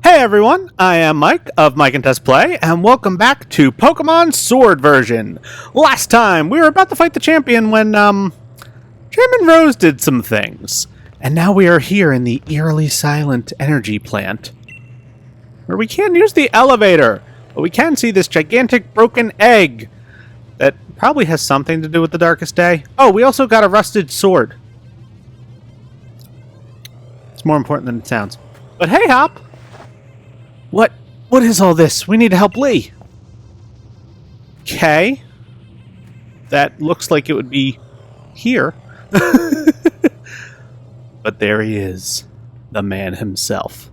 Hey everyone, I am Mike of mikeandtessplay, and welcome back to Pokemon Sword version. Last time, we were about to fight the champion when, Chairman Rose did some things. And now we are here in the eerily silent energy plant, where we can't use the elevator, but we can see this gigantic broken egg that probably has something to do with the darkest day. Oh, we also got a rusted sword. It's more important than it sounds. But hey, Hop! What is all this? We need to help Lee. Okay. That looks like it would be here. But there he is. The man himself.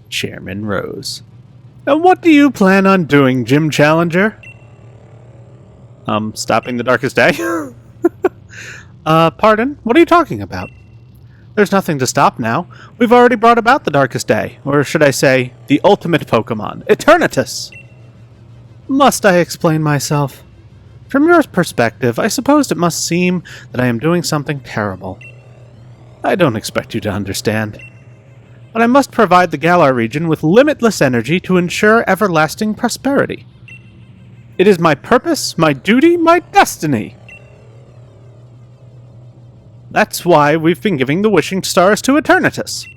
Chairman Rose. And what do you plan on doing, Gym Challenger? Stopping the darkest day? Pardon? What are you talking about? There's nothing to stop now. We've already brought about the darkest day. Or should I say, the ultimate Pokemon, Eternatus. Must I explain myself? From your perspective, I suppose it must seem that I am doing something terrible. I don't expect you to understand. But I must provide the Galar region with limitless energy to ensure everlasting prosperity. It is my purpose, my duty, my destiny. That's why we've been giving the wishing stars to Eternatus.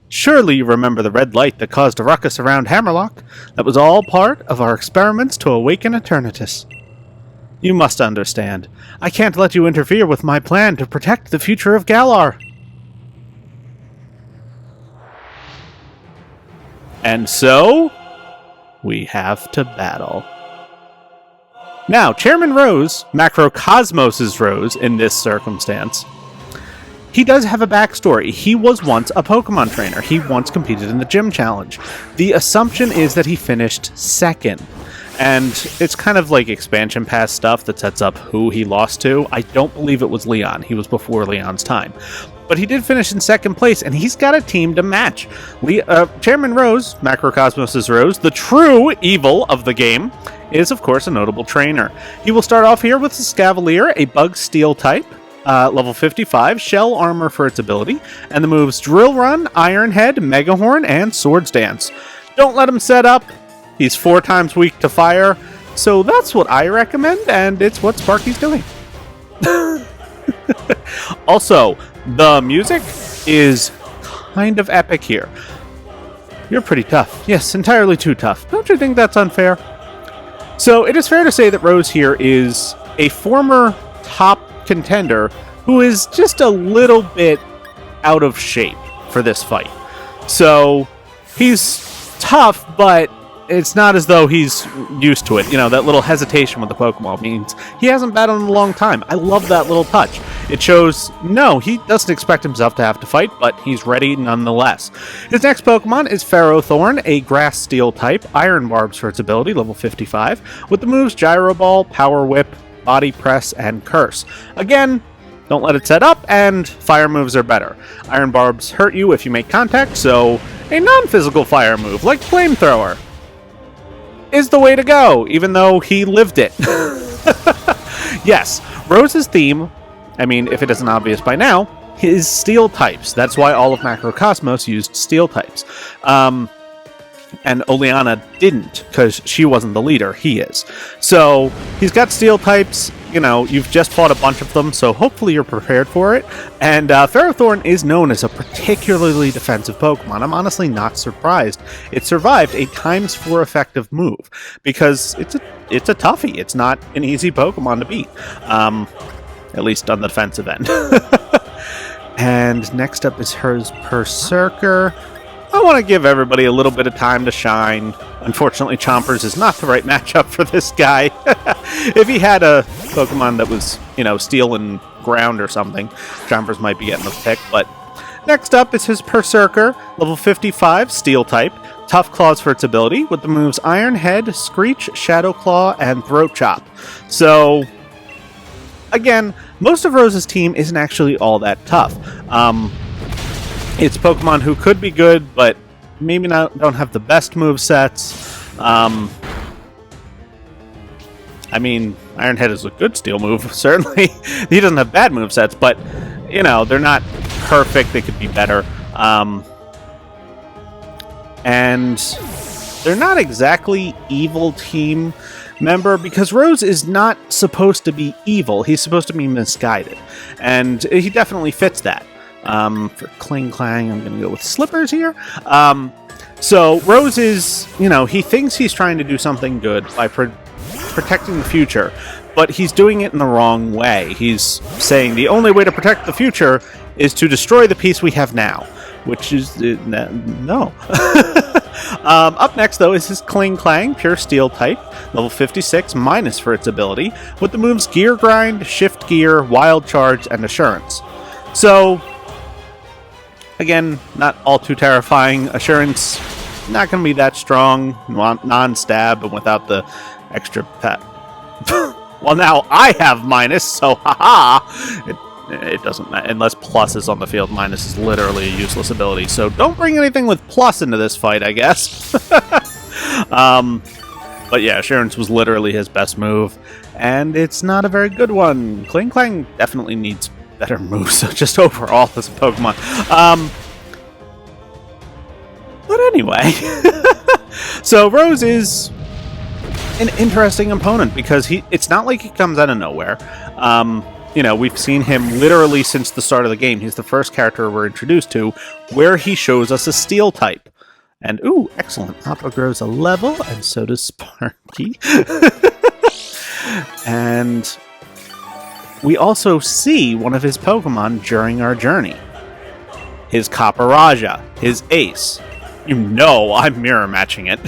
Surely you remember the red light that caused a ruckus around Hammerlock? That was all part of our experiments to awaken Eternatus. You must understand. I can't let you interfere with my plan to protect the future of Galar. And so, we have to battle. Now, Chairman Rose, Macrocosmos' Rose in this circumstance, he does have a backstory. He was once a Pokemon trainer. He once competed in the Gym Challenge. The assumption is that he finished second. And it's kind of like expansion pass stuff that sets up who he lost to. I don't believe it was Leon. He was before Leon's time. But he did finish in second place, and he's got a team to match. Chairman Rose, Macrocosmos' Rose, the true evil of the game, is of course a notable trainer. He will start off here with a Scavalier, a Bug Steel type. Level 55, Shell Armor for its ability, and the moves Drill Run, Iron Head, Mega Horn, and Swords Dance. Don't let him set up. He's 4 times weak to fire, so that's what I recommend, and it's what Sparky's doing. Also, the music is kind of epic here. You're pretty tough. Yes, entirely too tough. Don't you think that's unfair? So, it is fair to say that Rose here is a former top contender who is just a little bit out of shape for this fight. So he's tough, but it's not as though he's used to it. You know, that little hesitation with the Pokemon means he hasn't battled in a long time. I love that little touch. It shows, no, he doesn't expect himself to have to fight, but he's ready nonetheless. His next Pokemon is Pharaoh Thorne, a Grass Steel type, Iron Barbs for its ability, level 55, with the moves Gyro Ball, Power Whip, Body Press, and Curse. Again, don't let it set up, and fire moves are better. Iron Barbs hurt you if you make contact, so a non-physical fire move, like Flamethrower, is the way to go, even though he lived it. Yes, Rose's theme, I mean, if it isn't obvious by now, is Steel types. That's why all of Macrocosmos used Steel types. And Oleana didn't, because she wasn't the leader, he is. So, he's got Steel types, you know, you've just fought a bunch of them, so hopefully you're prepared for it. And Ferrothorn is known as a particularly defensive Pokemon. I'm honestly not surprised it survived a ×4 effective move, because it's a toughie. It's not an easy Pokemon to beat, at least on the defensive end. And next up is hers Perserker. I want to give everybody a little bit of time to shine. Unfortunately, Chompers is not the right matchup for this guy. If he had a Pokemon that was, you know, Steel and Ground or something, Chompers might be getting the pick. But next up is his Perserker, level 55, Steel type, Tough Claws for its ability, with the moves Iron Head, Screech, Shadow Claw, and Throat Chop. So, again, most of Rose's team isn't actually all that tough. It's Pokemon who could be good, but maybe don't have the best movesets. I mean, Iron Head is a good Steel move, certainly. He doesn't have bad movesets, but, you know, they're not perfect. They could be better. and they're not exactly evil team member, because Rose is not supposed to be evil. He's supposed to be misguided, and he definitely fits that. For Kling Clang, I'm going to go with Slippers here. So Rose is, he thinks he's trying to do something good by protecting the future, but he's doing it in the wrong way. He's saying the only way to protect the future is to destroy the peace we have now, which is no. Up next, though, is his Kling Clang, pure steel type, level 56, minus for its ability, with the moves Gear Grind, Shift Gear, Wild Charge, and Assurance. So, again, not all too terrifying. Assurance, not going to be that strong, non-stab, and without the extra pet. Well, now I have minus, so haha! It doesn't matter. Unless plus is on the field, minus is literally a useless ability. So don't bring anything with plus into this fight, I guess. But yeah, Assurance was literally his best move, and it's not a very good one. Kling Clang definitely needs better moves, just overall as a Pokemon. But anyway, so Rose is an interesting opponent because it's not like he comes out of nowhere. We've seen him literally since the start of the game. He's the first character we're introduced to where he shows us a steel type. And, ooh, excellent. Appa grows a level, and so does Sparky. And we also see one of his Pokemon during our journey. His Caparajah, his ace. I'm mirror matching it.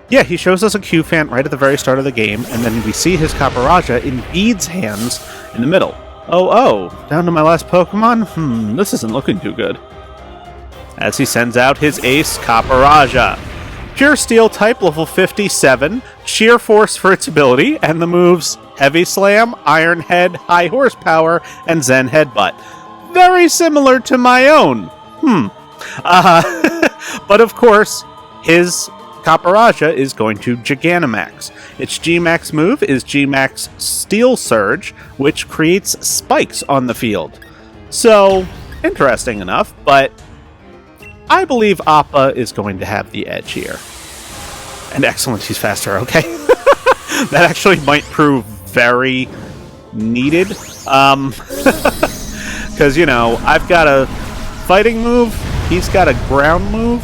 Yeah, he shows us a Q-Fant right at the very start of the game, and then we see his Caparajah in Bede's hands in the middle. Oh, down to my last Pokemon? This isn't looking too good. As he sends out his ace, Caparajah. Pure Steel type, level 57, Sheer Force for its ability, and the moves Heavy Slam, Iron Head, High Horsepower, and Zen Headbutt. Very similar to my own. But of course, his Caparajah is going to Gigantamax. Its G-Max move is G-Max Steel Surge, which creates spikes on the field. So, interesting enough, but I believe Appa is going to have the edge here. And excellent, he's faster, okay? That actually might prove very needed. Because, I've got a fighting move, he's got a ground move.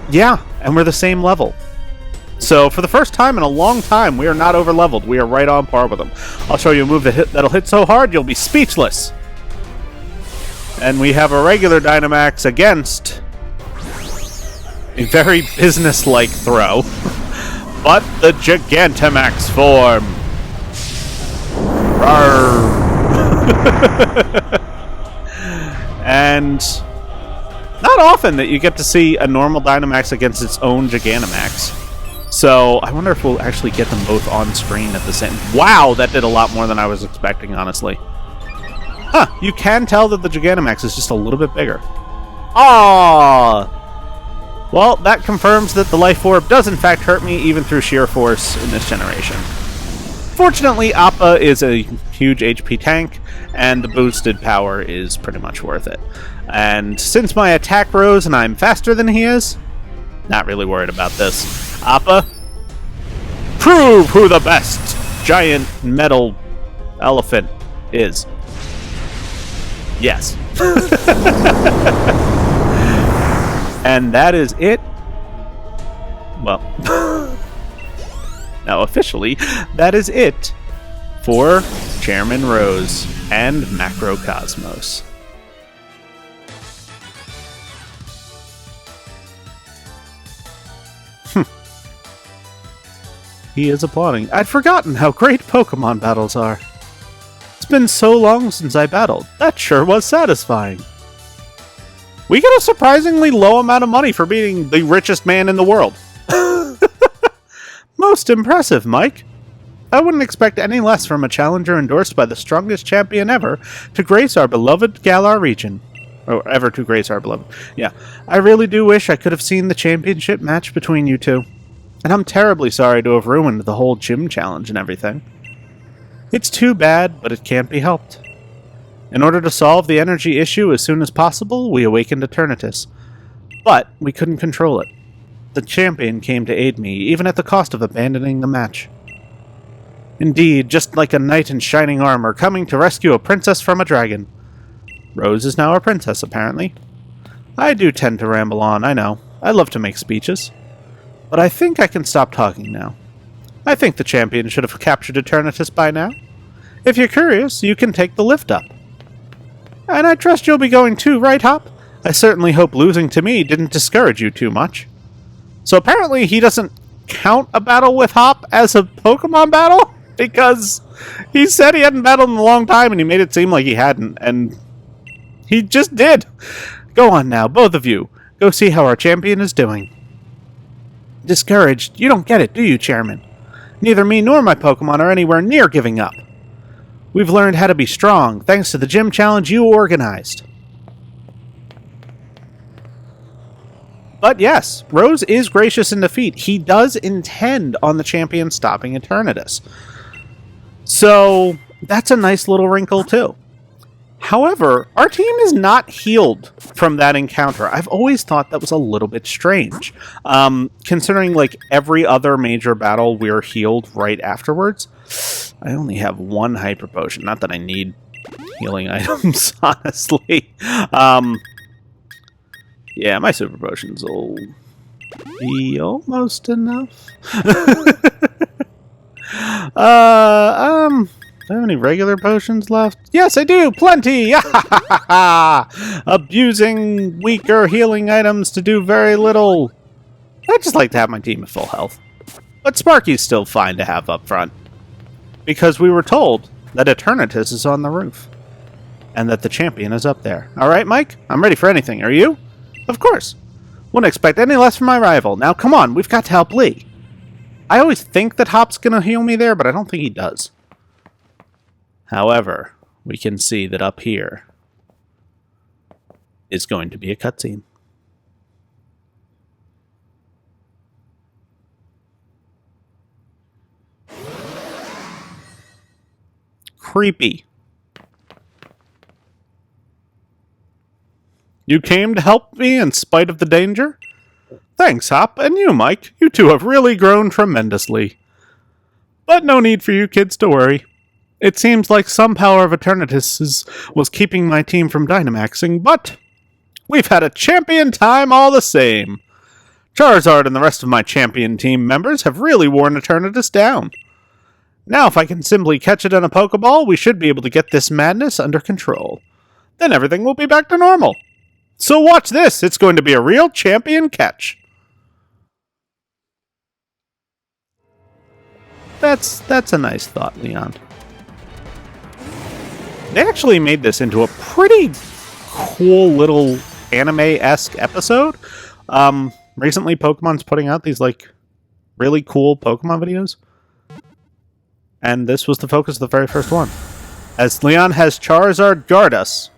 Yeah, and we're the same level. So, for the first time in a long time, we are not over-leveled. We are right on par with them. I'll show you a move that'll hit so hard, you'll be speechless. And we have a regular Dynamax against a very business-like throw. But the Gigantamax form. And not often that you get to see a normal Dynamax against its own Gigantamax. So I wonder if we'll actually get them both on screen at the same... Wow, that did a lot more than I was expecting, honestly. Huh, you can tell that the Gigantamax is just a little bit bigger. Aww! Well, that confirms that the Life Orb does in fact hurt me even through sheer force in this generation. Fortunately, Appa is a huge HP tank, and the boosted power is pretty much worth it. And since my attack rose and I'm faster than he is, not really worried about this. Appa, prove who the best giant metal elephant is. Yes. And that is it. Well, now officially, that is it for Chairman Rose and Macrocosmos. He is applauding. I'd forgotten how great Pokemon battles are. It's been so long since I battled. That sure was satisfying. We get a surprisingly low amount of money for being the richest man in the world. Most impressive, Mike. I wouldn't expect any less from a challenger endorsed by the strongest champion ever to grace our beloved Galar region. Or ever to grace our beloved. Yeah, I really do wish I could have seen the championship match between you two. And I'm terribly sorry to have ruined the whole gym challenge and everything. It's too bad, but it can't be helped. In order to solve the energy issue as soon as possible, we awakened Eternatus. But we couldn't control it. The champion came to aid me, even at the cost of abandoning the match. Indeed, just like a knight in shining armor coming to rescue a princess from a dragon. Rose is now our princess, apparently. I do tend to ramble on, I know. I love to make speeches. But I think I can stop talking now. I think the champion should have captured Eternatus by now. If you're curious, you can take the lift up. And I trust you'll be going too, right, Hop? I certainly hope losing to me didn't discourage you too much. So apparently he doesn't count a battle with Hop as a Pokemon battle? Because he said he hadn't battled in a long time and he made it seem like he hadn't, and he just did. Go on now, both of you. Go see how our champion is doing. Discouraged? You don't get it, do you, Chairman? Neither me nor my Pokemon are anywhere near giving up. We've learned how to be strong, thanks to the gym challenge you organized. But yes, Rose is gracious in defeat. He does intend on the champion stopping Eternatus. So, that's a nice little wrinkle, too. However, our team is not healed from that encounter. I've always thought that was a little bit strange. Considering, like, every other major battle, we're healed right afterwards. I only have one Hyper Potion. Not that I need healing items, honestly. Yeah, my Super Potions will be almost enough. Do I have any regular potions left? Yes, I do! Plenty! Abusing weaker healing items to do very little. I'd just like to have my team at full health. But Sparky's still fine to have up front. Because we were told that Eternatus is on the roof. And that the champion is up there. Alright, Mike? I'm ready for anything. Are you? Of course. Wouldn't expect any less from my rival. Now, come on. We've got to help Lee. I always think that Hop's going to heal me there, but I don't think he does. However, we can see that up here is going to be a cutscene. Creepy. You came to help me in spite of the danger? Thanks, Hop, and you, Mike. You two have really grown tremendously. But no need for you kids to worry. It seems like some power of Eternatus was keeping my team from Dynamaxing, but we've had a champion time all the same. Charizard and the rest of my champion team members have really worn Eternatus down. Now if I can simply catch it in a Pokeball, we should be able to get this madness under control. Then everything will be back to normal. So watch this, it's going to be a real champion catch. That's a nice thought, Leon. They actually made this into a pretty cool little anime-esque episode. Recently, Pokemon's putting out these, like, really cool Pokemon videos. And this was the focus of the very first one. As Leon has Charizard guard us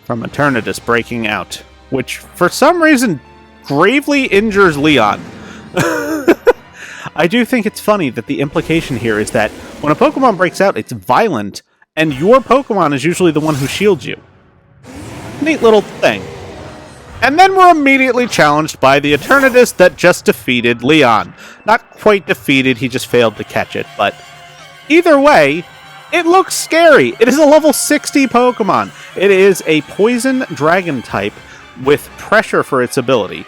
from Eternatus breaking out. Which, for some reason, gravely injures Leon. I do think it's funny that the implication here is that when a Pokemon breaks out, it's violent, and your Pokemon is usually the one who shields you. Neat little thing. And then we're immediately challenged by the Eternatus that just defeated Leon. Not quite defeated, he just failed to catch it, but either way, it looks scary. It is a level 60 Pokemon. It is a poison dragon type with pressure for its ability.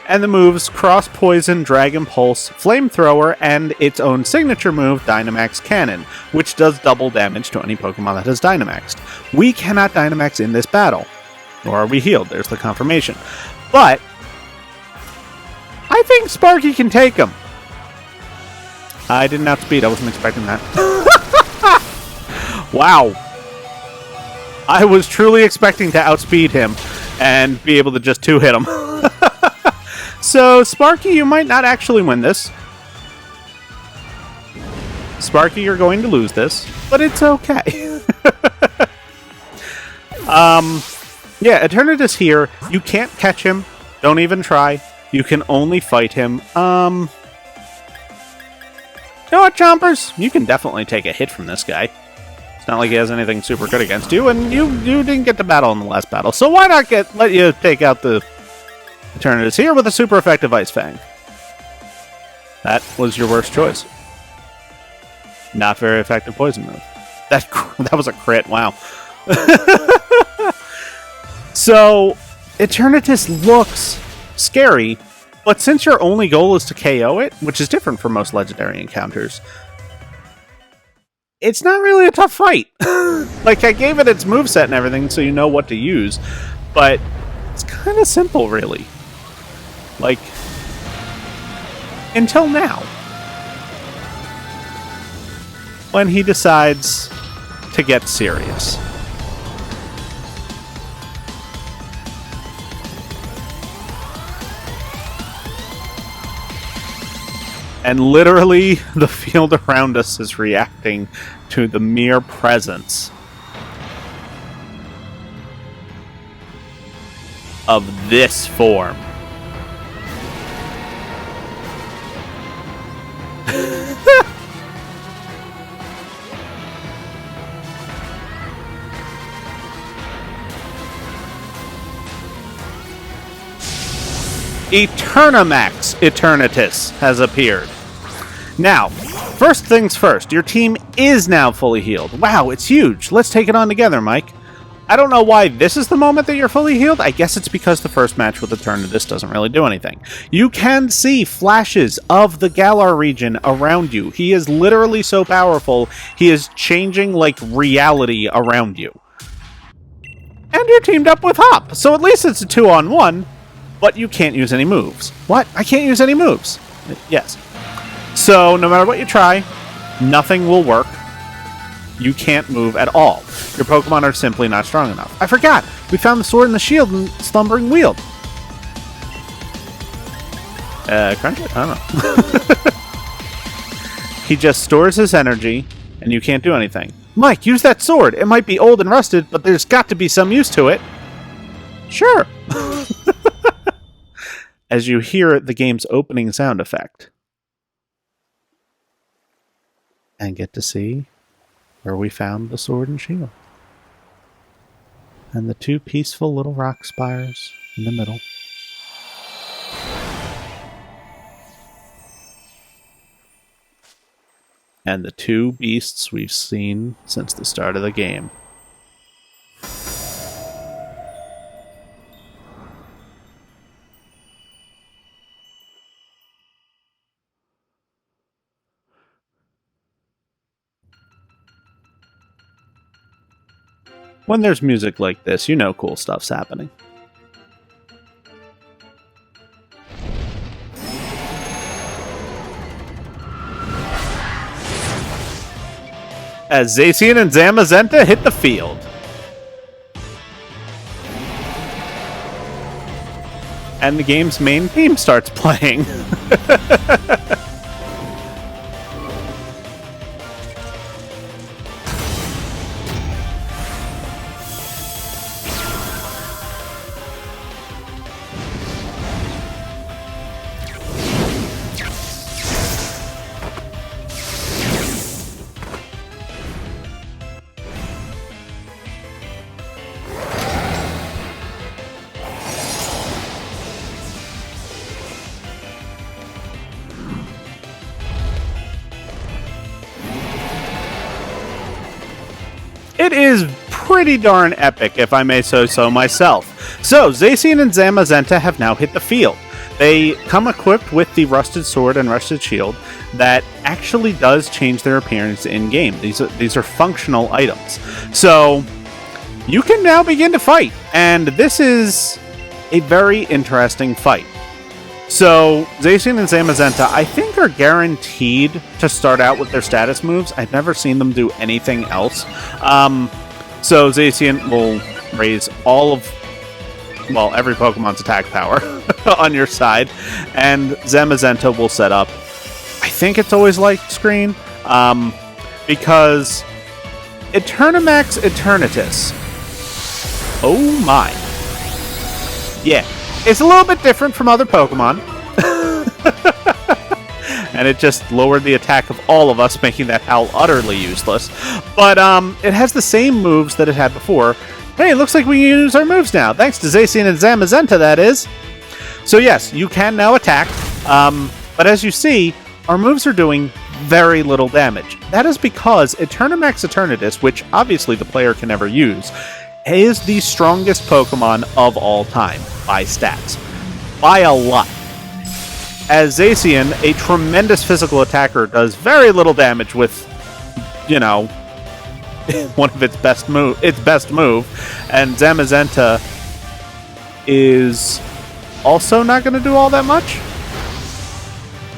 And the moves Cross Poison, Dragon Pulse, Flamethrower, and its own signature move, Dynamax Cannon, which does double damage to any Pokemon that has Dynamaxed. We cannot Dynamax in this battle, nor are we healed. There's the confirmation. But I think Sparky can take him. I didn't outspeed. I wasn't expecting that. Wow. I was truly expecting to outspeed him and be able to just two-hit him. So, Sparky, you might not actually win this. Sparky, you're going to lose this, but it's okay. Yeah, Eternatus here. You can't catch him. Don't even try. You can only fight him. You know what, Chompers? You can definitely take a hit from this guy. It's Not like he has anything super good against you, and you didn't get to battle in the last battle. So why not let you take out the Eternatus here with a super effective Ice Fang? That was your worst choice. Not very effective poison move. That was a crit, wow. So, Eternatus looks scary, but since your only goal is to KO it, which is different from most legendary encounters, it's not really a tough fight. Like, I gave it its moveset and everything so you know what to use, but it's kind of simple, really. Like, until now. When he decides to get serious. And literally, the field around us is reacting to the mere presence of this form. Eternamax Eternatus has appeared. Now, first things first, your team is now fully healed. Wow, it's huge. Let's take it on together, Mike. I don't know why this is the moment that you're fully healed. I guess it's because the first match with Eternatus doesn't really do anything. You can see flashes of the Galar region around you. He is literally so powerful, he is changing like reality around you. And you're teamed up with Hop, so at least it's a 2-on-1. But you can't use any moves. What? I can't use any moves. Yes. So, no matter what you try, nothing will work. You can't move at all. Your Pokemon are simply not strong enough. I forgot! We found the sword and the shield and Slumbering Weald. Crunch it? I don't know. He just stores his energy, and you can't do anything. Mike, use that sword! It might be old and rusted, but there's got to be some use to it. Sure. As you hear the game's opening sound effect. And get to see where we found the sword and shield. And the two peaceful little rock spires in the middle. And the two beasts we've seen since the start of the game. When there's music like this, you know cool stuff's happening. As Zacian and Zamazenta hit the field. And the game's main theme starts playing. It is pretty darn epic, if I may say so myself. So, Zacian and Zamazenta have now hit the field. They come equipped with the Rusted Sword and Rusted Shield that actually does change their appearance in-game. These are functional items. So, you can now begin to fight, and this is a very interesting fight. So, Zacian and Zamazenta, I think, are guaranteed to start out with their status moves. I've never seen them do anything else. So, Zacian will raise all of, well, every Pokemon's attack power on your side, and Zamazenta will set up, I think it's always light screen, because Eternamax Eternatus, oh my, yeah. It's a little bit different from other Pokemon. and it just lowered the attack of all of us, making that howl utterly useless. But it has the same moves that it had before. Hey, it looks like we can use our moves now, thanks to Zacian and Zamazenta, that is. So yes, you can now attack, but as you see, our moves are doing very little damage. That is because Eternamax Eternatus, which obviously the player can never use, is the strongest Pokemon of all time by stats. By a lot. As Zacian, a tremendous physical attacker, does very little damage with, you know, one of its best move, and Zamazenta is also not going to do all that much.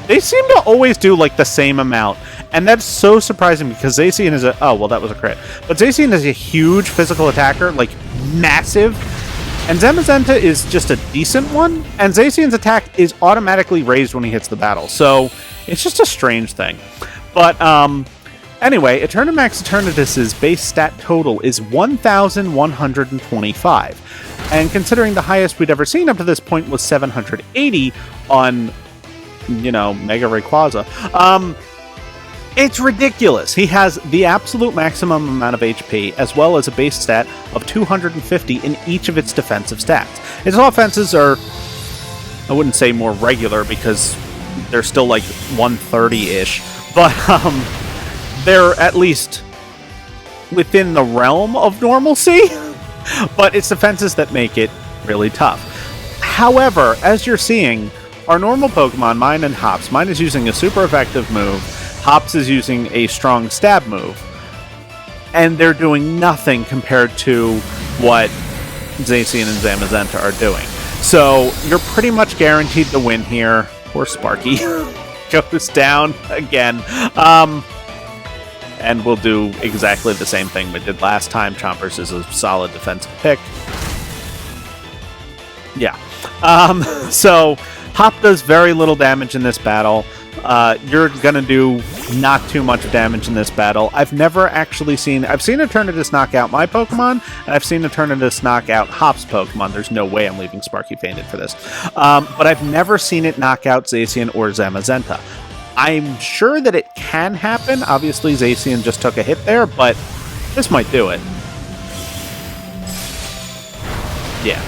They seem to always do like the same amount, and that's so surprising because Zacian is oh well, that was a crit, but Zacian is a huge physical attacker, like massive, and Zamazenta is just a decent one, and Zacian's attack is automatically raised when he hits the battle, so it's just a strange thing. But anyway, Eternamax Eternatus's base stat total is 1,125, and considering the highest we'd ever seen up to this point was 780 on, you know, Mega Rayquaza, it's ridiculous. He has the absolute maximum amount of HP, as well as a base stat of 250 in each of its defensive stats. Its offenses are, I wouldn't say more regular, because they're still like 130-ish, but they're at least within the realm of normalcy, but it's defenses that make it really tough. However, as you're seeing, our normal Pokemon, mine and Hops, mine is using a super effective move, Hops is using a strong stab move, and they're doing nothing compared to what Zacian and Zamazenta are doing. So you're pretty much guaranteed to win here. Poor Sparky goes down again. And we'll do exactly the same thing we did last time. Chompers is a solid defensive pick. Yeah. So Hop does very little damage in this battle. You're going to do not too much damage in this battle. I've never actually seen... I've seen Eternatus knock out my Pokemon, and I've seen Eternatus knock out Hop's Pokemon. There's no way I'm leaving Sparky fainted for this. But I've never seen it knock out Zacian or Zamazenta. I'm sure that it can happen. Obviously, Zacian just took a hit there, but this might do it. Yeah.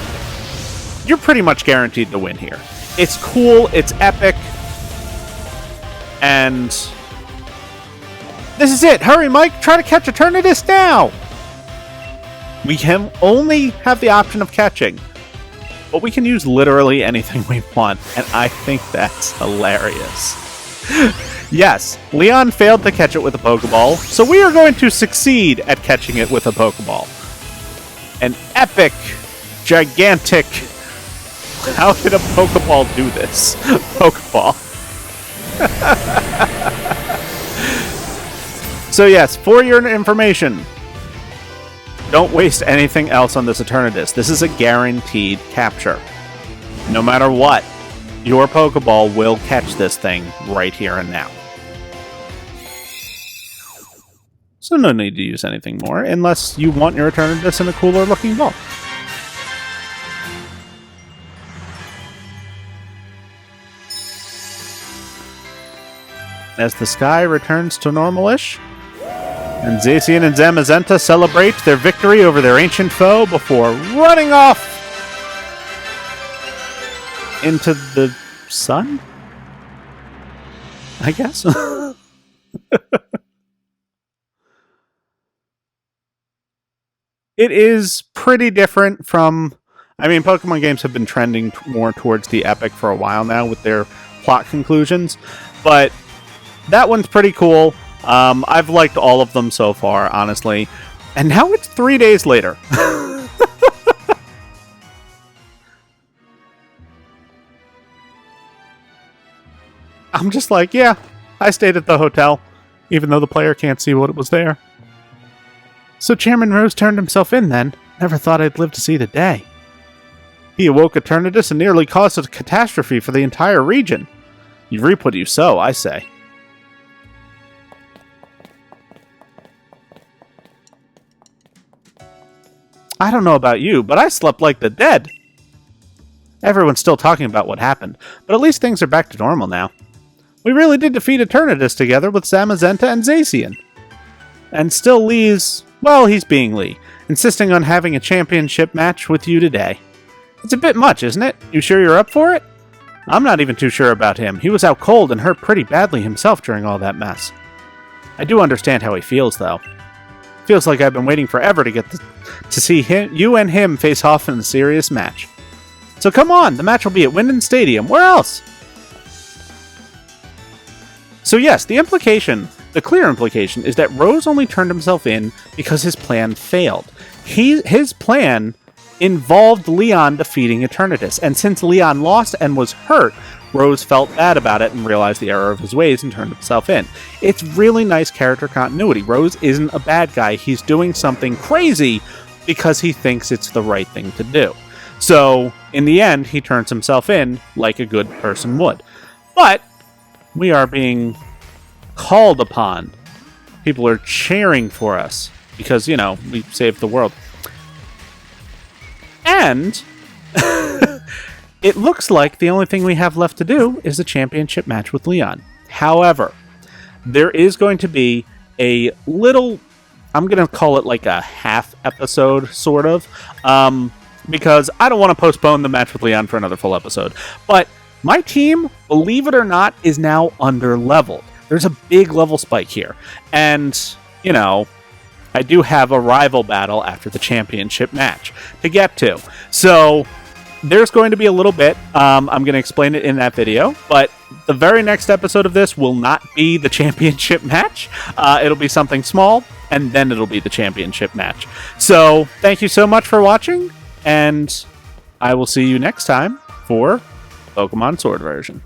You're pretty much guaranteed to win here. It's cool, it's epic, and this is it. Hurry, Mike! Try to catch Eternatus now! We can only have the option of catching, but we can use literally anything we want, and I think that's hilarious. Yes, Leon failed to catch it with a Pokeball, so we are going to succeed at catching it with a Pokeball. An epic, gigantic... How did a Pokeball do this? Pokeball. So yes, for your information, don't waste anything else on this Eternatus. This is a guaranteed capture. No matter what, your Pokeball will catch this thing right here and now. So no need to use anything more, unless you want your Eternatus in a cooler looking ball. As the sky returns to normal-ish, and Zacian and Zamazenta celebrate their victory over their ancient foe before running off into the sun? I guess? It is pretty different from... I mean, Pokemon games have been trending more towards the epic for a while now with their plot conclusions, but that one's pretty cool. I've liked all of them so far, honestly. And now it's 3 days later. I'm just like, yeah, I stayed at the hotel, even though the player can't see what was there. So Chairman Rose turned himself in then. Never thought I'd live to see the day. He awoke Eternatus and nearly caused a catastrophe for the entire region. You reap what you sow, I say. I don't know about you, but I slept like the dead. Everyone's still talking about what happened, but at least things are back to normal now. We really did defeat Eternatus together with Zamazenta and Zacian. And still Lee's, well, he's being Lee, insisting on having a championship match with you today. It's a bit much, isn't it? You sure you're up for it? I'm not even too sure about him. He was out cold and hurt pretty badly himself during all that mess. I do understand how he feels, though. Feels like I've been waiting forever to get to see you and him face off in a serious match. So come on, the match will be at Winden Stadium. Where else? So yes, the clear implication is that Rose only turned himself in because his plan failed. His plan involved Leon defeating Eternatus, and since Leon lost and was hurt, Rose felt bad about it and realized the error of his ways and turned himself in. It's really nice character continuity. Rose isn't a bad guy. He's doing something crazy because he thinks it's the right thing to do. So, in the end, he turns himself in like a good person would. But we are being called upon. People are cheering for us because, you know, we saved the world. And it looks like the only thing we have left to do is the championship match with Leon. However, there is going to be a little, I'm going to call it like a half episode, sort of, because I don't want to postpone the match with Leon for another full episode. But my team, believe it or not, is now under-leveled. There's a big level spike here. And, you know, I do have a rival battle after the championship match to get to. So there's going to be a little bit. I'm going to explain it in that video. But the very next episode of this will not be the championship match. It'll be something small, and then it'll be the championship match. So thank you so much for watching, and I will see you next time for Pokemon Sword version.